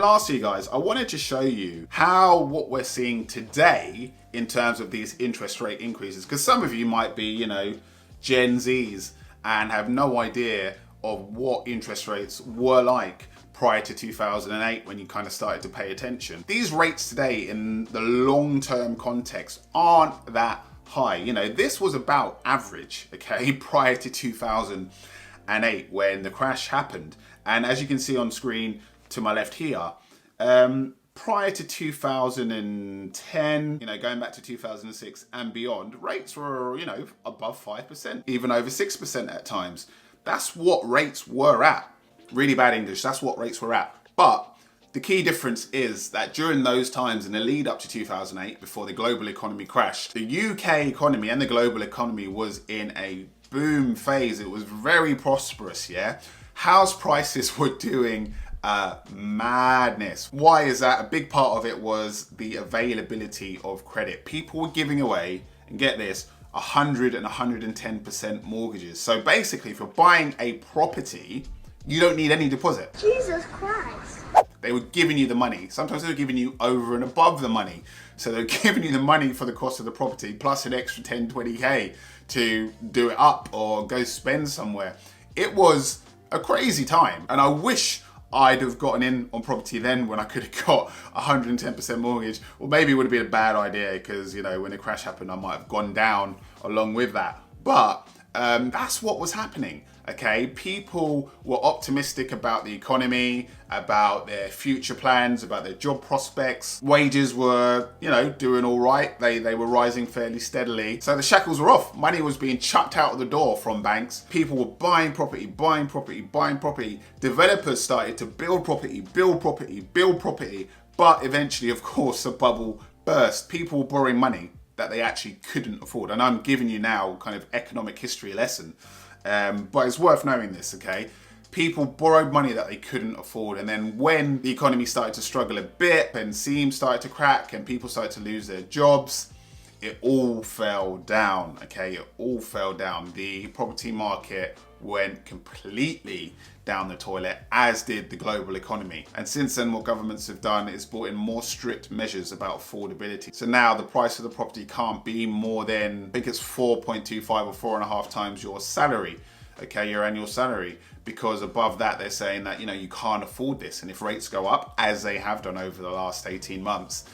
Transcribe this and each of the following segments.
lastly, guys, I wanted to show you how what we're seeing today in terms of these interest rate increases, because some of you might be, you know, Gen Zs and have no idea of what interest rates were like prior to 2008 when you kind of started to pay attention. These rates today in the long-term context aren't that high. You know, this was about average, okay, prior to 2008 when the crash happened. And as you can see on screen to my left here, prior to 2010, you know, going back to 2006 and beyond, rates were, you know, above 5%, even over 6% at times. That's what rates were at. Really bad English, that's what rates were at. But the key difference is that during those times in the lead up to 2008, before the global economy crashed, the UK economy and the global economy was in a boom phase. It was very prosperous, yeah? House prices were doing madness. Why is that? A big part of it was the availability of credit. People were giving away, and get this, 100 and 110% mortgages. So basically, if you're buying a property, you don't need any deposit. Jesus Christ. They were giving you the money. Sometimes they were giving you over and above the money. So they're giving you the money for the cost of the property plus an extra 10, 20K to do it up or go spend somewhere. It was a crazy time. And I wish I'd have gotten in on property then when I could have got 110% mortgage. Or maybe it would have been a bad idea because, you know, when the crash happened, I might have gone down along with that. But that's what was happening. Okay, people were optimistic about the economy, about their future plans, about their job prospects. Wages were, you know, doing all right. They were rising fairly steadily. So the shackles were off. Money was being chucked out of the door from banks. People were buying property, buying property, buying property. Developers started to build property, build property, build property. But eventually, of course, the bubble burst. People were borrowing money that they actually couldn't afford. And I'm giving you now kind of economic history lesson. But it's worth knowing this, okay? People borrowed money that they couldn't afford, and then when the economy started to struggle a bit and seams started to crack and people started to lose their jobs, it all fell down, okay? It all fell down. The property market went completely down the toilet, as did the global economy. And since then, what governments have done is brought in more strict measures about affordability. So now the price of the property can't be more than, I think it's 4.25 or 4.5 times your salary, okay, your annual salary, because above that, they're saying that, you know, you can't afford this. And if rates go up, as they have done over the last 18 months,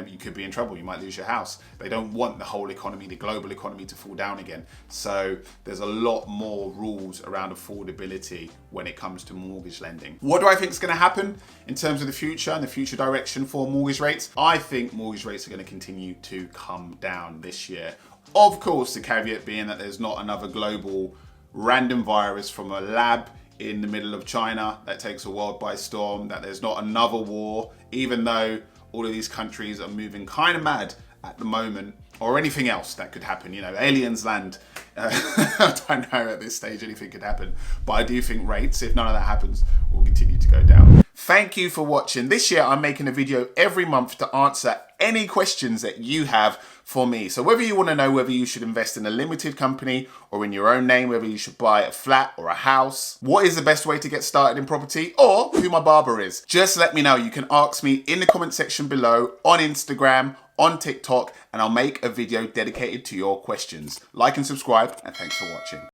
you could be in trouble. You might lose your house. They don't want the whole economy, the global economy, to fall down again. So there's a lot more rules around affordability when it comes to mortgage lending. What do I think is going to happen in terms of the future and the future direction for mortgage rates? I think mortgage rates are going to continue to come down this year. Of course, the caveat being that there's not another global random virus from a lab in the middle of China that takes a world by storm, that there's not another war, even though all of these countries are moving kind of mad at the moment, or anything else that could happen. You know, aliens land. I don't know, at this stage anything could happen. But I do think rates, if none of that happens, will continue to go down. Thank you for watching. This year I'm making a video every month to answer any questions that you have for me. So whether you want to know whether you should invest in a limited company or in your own name, whether you should buy a flat or a house, what is the best way to get started in property, or who my barber is, just let me know. You can ask me in the comment section below, on Instagram, on TikTok, and I'll make a video dedicated to your questions. Like and subscribe, and thanks for watching.